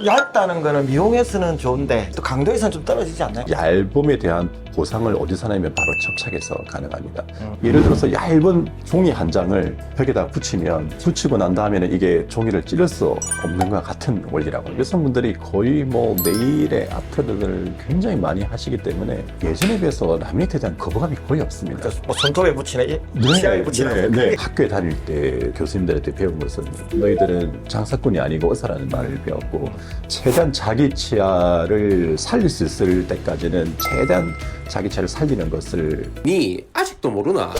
얇다는 거는 미용에서는 좋은데 또 강도에서는 좀 떨어지지 않나요? 얇음에 대한 보상을 어디서 나면 바로 접착해서 가능합니다. 예를 들어서 얇은 종이 한 장을 벽에다 붙이고 난 다음에는 이게 종이를 찌를 수 없는 것과 같은 원리라고. 여성분들이 거의 뭐 매일의 아트들을 굉장히 많이 하시기 때문에 예전에 비해서 라미네이트에 대한 거부감이 거의 없습니다. 그러니까 뭐 손톱에 붙이네, 치아에 붙이네. 네. 학교에 다닐 때 교수님들한테 배운 것은 너희들은 장사꾼이 아니고 의사라는 말을 배웠고 최대한 자기 치아를 살릴 수 있을 때까지는 최대한 자기 치아를 살리는 것을. 니 아직도 모르나?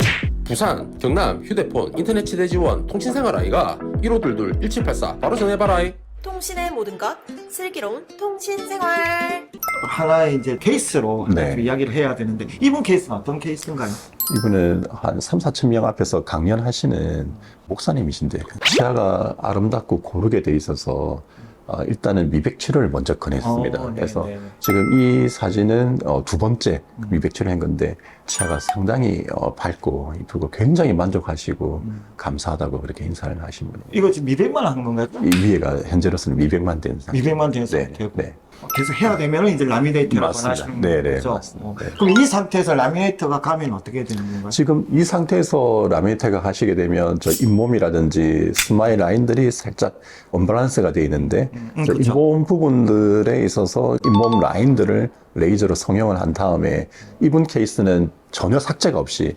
부산, 경남, 휴대폰, 인터넷 치대 지원, 통신생활 아이가 1522-1784 바로 전해봐라. 통신의 모든 것 슬기로운 통신생활. 하나의 이제 케이스로 네. 이야기를 해야 되는데 이분 케이스는 어떤 케이스인가요? 이분은 한 3-4천 명 앞에서 강연하시는 목사님이신데 치아가 아름답고 고르게 돼 있어서 일단은 미백 치료를 먼저 권했습니다. 그래서 지금 이 사진은 두 번째 미백 치료한 건데 치아가 상당히 밝고 이쁘고 굉장히 만족하시고 감사하다고 그렇게 인사를 하신 분입니다. 이거 지금 미백만 한 건가요? 이 위에가 현재로서는 미백만 된 상태. 미백만 된 네, 상태고 네. 계속 해야 되면 이제 라미네이트라고 맞습니다. 하시는 네네, 거죠? 맞습니다. 네. 그럼 이 상태에서 라미네이트가 가면 어떻게 되는 건가요? 지금 이 상태에서 라미네이트가 하시게 되면 저 잇몸이라든지 스마일 라인들이 살짝 언밸런스가 되어 있는데 저 그렇죠. 잇몸 부분들에 있어서 잇몸 라인들을 레이저로 성형을 한 다음에 이분 케이스는 전혀 삭제가 없이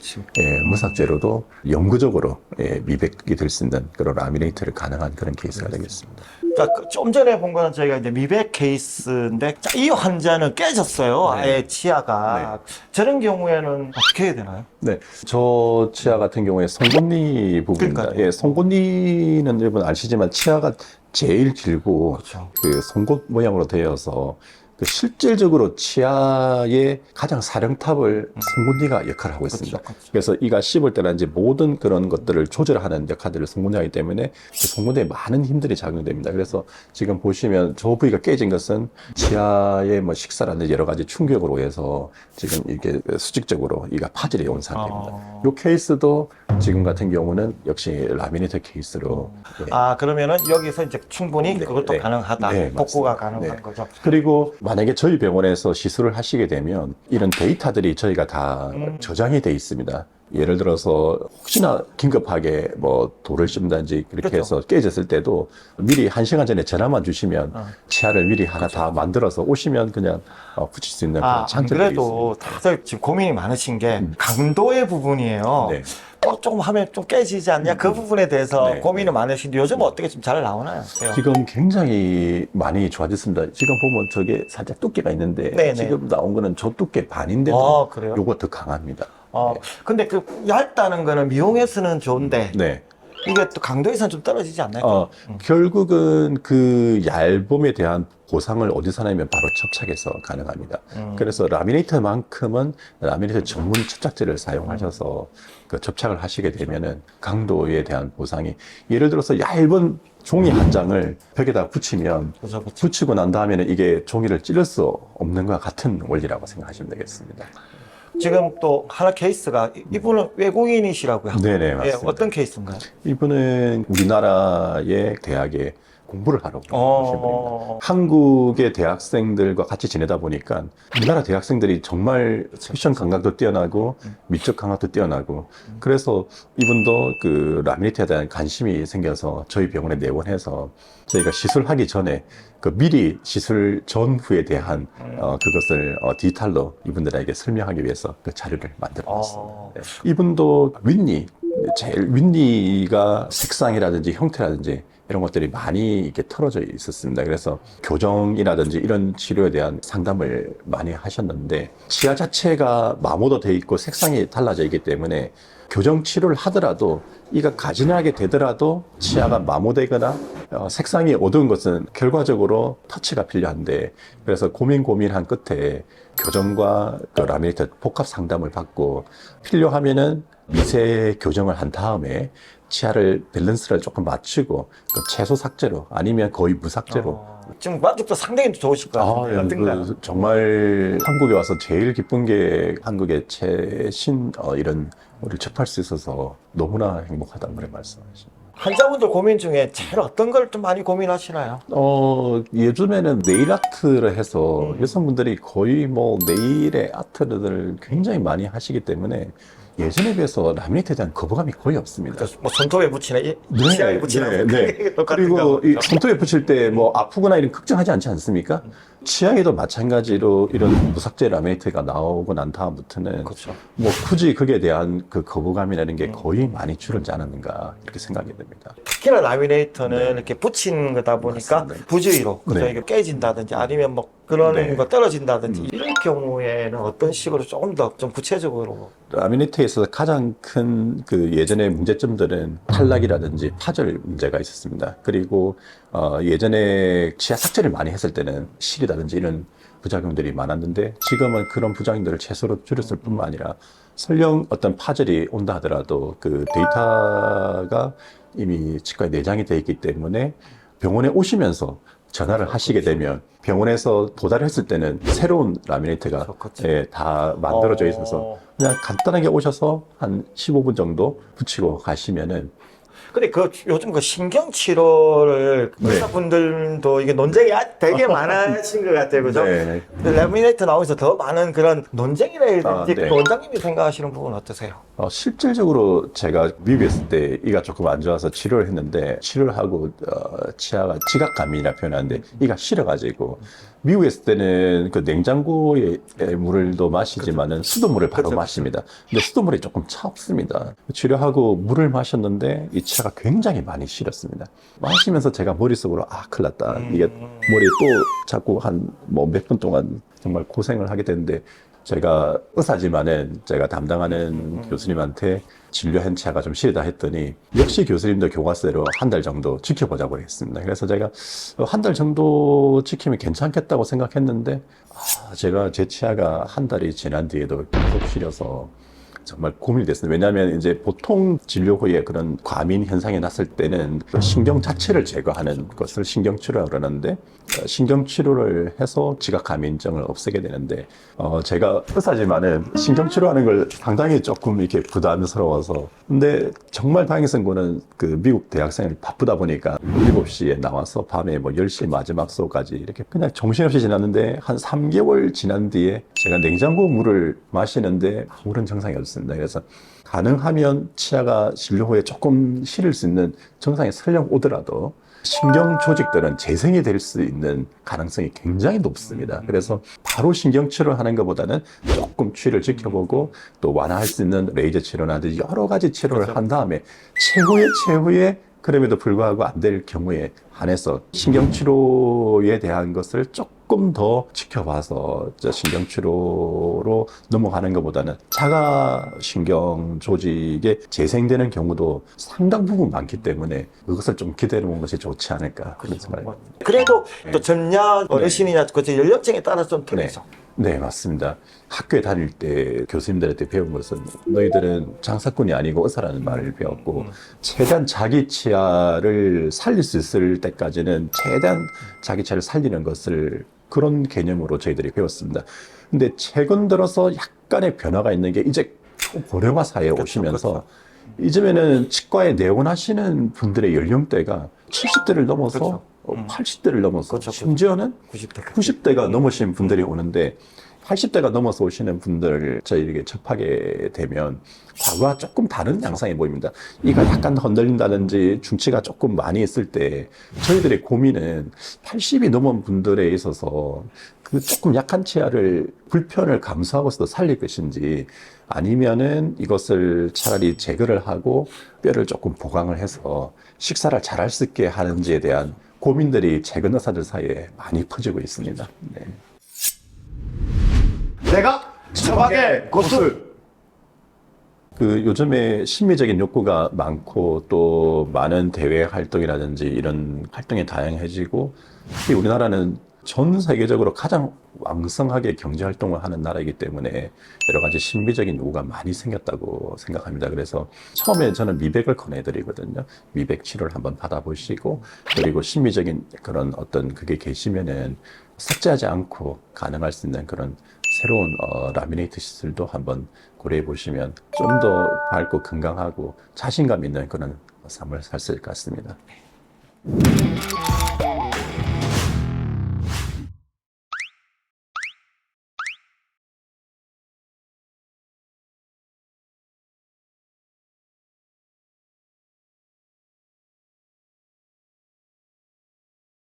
무삭제로도 영구적으로 미백이 될 수 있는 그런 라미네이트를 가능한 그런 케이스가 되겠습니다. 자, 좀 전에 본 거는 저희가 이제 미백 케이스인데 자, 이 환자는 깨졌어요. 네. 아예 치아가. 저런 경우에는 어떻게 해야 되나요? 네, 저 치아 같은 경우에 송곳니 부분입니다. 그러니까요. 예, 송곳니는 여러분 아시지만 치아가 제일 길고 그렇죠. 그 송곳 모양으로 되어서 그 실질적으로 치아의 가장 사령탑을 송곳니가 역할을 하고 있습니다. 그렇죠. 그래서 이가 씹을 때나 이제 모든 그런 것들을 조절하는 역할들을 송곳니가 하기 때문에 그 송곳니에 많은 힘들이 작용됩니다. 그래서 지금 보시면 저 부위가 깨진 것은 치아의 뭐 식사라든지 여러 가지 충격으로 해서 지금 이게 수직적으로 이가 파열해 온 상태입니다. 이 케이스도 지금 같은 경우는 역시 라미네이트 케이스로. 아, 그러면은 여기서 이제 충분히 네, 그것도 네. 가능하다. 네, 복구가 맞습니다. 가능한 네. 거죠. 그리고 만약에 저희 병원에서 시술을 하시게 되면 이런 데이터들이 저희가 다 저장이 돼 있습니다. 예를 들어서 혹시나 긴급하게 뭐 돌을 씹는다든지 그렇게 그렇죠. 해서 깨졌을 때도 미리 1시간 전에 전화만 주시면 치아를 미리 하나 다 만들어서 오시면 그냥 붙일 수 있는 그런 아, 안 장점들이 그래도 있습니다. 다들 지금 고민이 많으신 게 강도의 부분이에요. 네. 또 조금 하면 좀 깨지지 않냐? 그 부분에 대해서 네. 고민이 많으신데 요즘 어떻게 좀 잘 나오나요? 지금 굉장히 많이 좋아졌습니다. 지금 보면 저게 살짝 두께가 있는데 네네. 지금 나온 거는 저 두께 반인데도 아, 그래요? 요거 더 강합니다. 근데 그 얇다는 거는 미용에서는 좋은데 네. 이게 또 강도에서는 좀 떨어지지 않나요? 결국은 그 얇음에 대한 보상을 어디서 나면 바로 접착해서 가능합니다. 그래서 라미네이트만큼은 라미네이트 전문 접착제를 사용하셔서 그 접착을 하시게 되면은 강도에 대한 보상이, 예를 들어서 얇은 종이 한 장을 벽에다 그렇죠. 붙이고 난 다음에는 이게 종이를 찌를 수 없는 것과 같은 원리라고 생각하시면 되겠습니다. 지금 또 하나 케이스가 이분은 외국인이시라고요? 네네, 맞습니다. 예, 어떤 케이스인가요? 이분은 우리나라의 대학에 공부를 하러 오신 분입니다. 한국의 대학생들과 같이 지내다 보니까 우리나라 대학생들이 정말 패션 감각도 뛰어나고 미적 감각도 뛰어나고, 그래서 이분도 그 라미네이트에 대한 관심이 생겨서 저희 병원에 내원해서 저희가 시술하기 전에 그 미리 시술 전후에 대한 그것을 디지털로 이분들에게 설명하기 위해서 그 자료를 만들어놨습니다. 네. 이분도 제일 윗니가 색상이라든지 형태라든지 이런 것들이 많이 이렇게 털어져 있었습니다. 그래서 교정이라든지 이런 치료에 대한 상담을 많이 하셨는데 치아 자체가 마모도 돼 있고 색상이 달라져 있기 때문에 교정 치료를 하더라도 이가 가지나게 되더라도 치아가 마모되거나 색상이 어두운 것은 결과적으로 터치가 필요한데, 그래서 고민한 끝에 교정과 그 라미네이트 복합 상담을 받고 필요하면은 미세 교정을 한 다음에 치아를 밸런스를 조금 맞추고 그 최소 삭제로 아니면 거의 무삭제로. 지금 만족도 상당히 좋으실 것 같은데 어떤가요? 정말 한국에 와서 제일 기쁜 게 한국의 최신 이런 우리를 접할 수 있어서 너무나 행복하다는 그런 말씀하십니다. 환자분들 고민 중에 제일 어떤 걸 좀 많이 고민하시나요? 요즘에는 네일 아트를 해서 여성분들이 거의 뭐 네일의 아트를 굉장히 많이 하시기 때문에 예전에 비해서 라미네이트에 대한 거부감이 거의 없습니다. 뭐 손톱에 붙이네, 치아에 붙이네. 그리고 이 손톱에 붙일 때 뭐 아프거나 이런 걱정하지 않지 않습니까? 치아에도 마찬가지로 이런 무삭제 라미네이트가 나오고 난 다음부터는 그렇죠. 뭐 굳이 그에 대한 그 거부감이라는 게 거의 많이 줄지 않았는가 이렇게 생각이 됩니다. 특히나 라미네이터는 이렇게 붙이는 거다 보니까 맞습니다. 부주의로 그죠? 네. 이게 깨진다든지 아니면 뭐 그런 네. 거 떨어진다든지 이런 경우에는 어떤 식으로 조금 더 좀 구체적으로 라미네이트에 있어서 가장 큰 그 예전의 문제점들은 탈락이라든지 파절 문제가 있었습니다. 그리고 예전에 치아 삭제를 많이 했을 때는 실이라든지 이런 부작용들이 많았는데 지금은 그런 부작용들을 최소로 줄였을 뿐만 아니라 설령 어떤 파절이 온다 하더라도 그 데이터가 이미 치과에 내장이 되어 있기 때문에 병원에 오시면서 전화를 하시게 되면 병원에서 도달했을 때는 새로운 라미네이트가 그렇죠. 예, 다 만들어져 있어서 그냥 간단하게 오셔서 한 15분 정도 붙이고 가시면은 근데 그 요즘 그 신경 치료를 네. 의사분들도 이게 논쟁이 되게 많아진 것 같아요, 그죠? 네. 근데 라미네이트 나오면서 더 많은 그런 논쟁이라든지 네. 그 원장님이 생각하시는 부분은 어떠세요? 실질적으로 제가 미국에 있을 때 이가 조금 안 좋아서 치료를 했는데 치료를 하고 치아가 지각감이라 표현하는데 이가 싫어가지고 미국에 있을 때는 그 냉장고에 물도 마시지만은 수돗물을 바로 그쵸. 마십니다. 근데 수돗물이 조금 차갑습니다. 치료하고 물을 마셨는데 이 치아가 굉장히 많이 시렸습니다. 마시면서 제가 머릿속으로 큰일 났다. 이게 머리에 또 자꾸 한 뭐 몇 분 동안 정말 고생을 하게 되는데 제가 의사지만은 제가 담당하는 교수님한테 진료한 치아가 좀 시리다 했더니 역시 교수님도 교과서대로 한 달 정도 지켜보자고 했습니다. 그래서 제가 한 달 정도 지키면 괜찮겠다고 생각했는데 제가 제 치아가 한 달이 지난 뒤에도 계속 시려서 정말 고민이 됐습니다. 왜냐하면 이제 보통 진료 후에 그런 과민 현상이 났을 때는 그 신경 자체를 제거하는 것을 신경치료라고 그러는데 신경치료를 해서 지각감인증을 없애게 되는데 제가 의사지만은 신경치료하는 걸 상당히 조금 이렇게 부담스러워서 근데 정말 다행스러운 거는 그 미국 대학생이 바쁘다 보니까 7시에 나와서 밤에 뭐 10시 마지막 수업까지 이렇게 그냥 정신없이 지났는데 한 3개월 지난 뒤에 제가 냉장고 물을 마시는데 아무런 증상이 없습니다. 그래서 가능하면 치아가 진료 후에 조금 시릴 수 있는 증상이 설령 오더라도 신경 조직들은 재생이 될 수 있는 가능성이 굉장히 높습니다. 그래서 바로 신경 치료를 하는 것보다는 조금 추이를 지켜보고 또 완화할 수 있는 레이저 치료라든지 여러 가지 치료를 한 다음에 최후의 그럼에도 불구하고 안 될 경우에 한해서 신경치료에 대한 것을 조금 더 지켜봐서 신경치료로 넘어가는 것보다는 자가신경 조직에 재생되는 경우도 상당 부분 많기 때문에 그것을 좀 기다려보는 것이 좋지 않을까 그런 생각입니다. 그래도 또 전냐 어르신이냐 그 연령층에 따라서 좀 틀리죠. 네, 맞습니다. 학교에 다닐 때 교수님들한테 배운 것은 너희들은 장사꾼이 아니고 의사라는 말을 배웠고 최대한 자기 치아를 살릴 수 있을 때까지는 최대한 자기 치아를 살리는 것을 그런 개념으로 저희들이 배웠습니다. 근데 최근 들어서 약간의 변화가 있는 게 이제 초고령화 사회에 오시면서 이즘에는 치과에 내원하시는 분들의 연령대가 70대를 넘어서 80대를 넘어서 심지어는 90대가 넘으신 분들이 오는데 80대가 넘어서 오시는 분들 저희에게 접하게 되면 과거와 조금 다른 양상이 보입니다. 이가 약간 흔들린다든지 중치가 조금 많이 있을 때 저희들의 고민은 80이 넘은 분들에 있어서 그 조금 약한 치아를 불편을 감수하고서도 살릴 것인지 아니면은 이것을 차라리 제거를 하고 뼈를 조금 보강을 해서 식사를 잘할 수 있게 하는지에 대한 고민들이 최근 의사들 사이에 많이 퍼지고 있습니다. 네. 내가 처방의 고술. 그 요즘에 심미적인 욕구가 많고 또 많은 대외 활동이라든지 이런 활동이 다양해지고 특히 우리나라는 전 세계적으로 가장 왕성하게 경제 활동을 하는 나라이기 때문에 여러 가지 신비적인 요구가 많이 생겼다고 생각합니다. 그래서 처음에 저는 미백을 권해드리거든요. 미백 치료를 한번 받아보시고 그리고 신비적인 그런 어떤 그게 계시면은 삭제하지 않고 가능할 수 있는 그런 새로운 라미네이트 시술도 한번 고려해 보시면 좀 더 밝고 건강하고 자신감 있는 그런 삶을 살 수 있을 것 같습니다.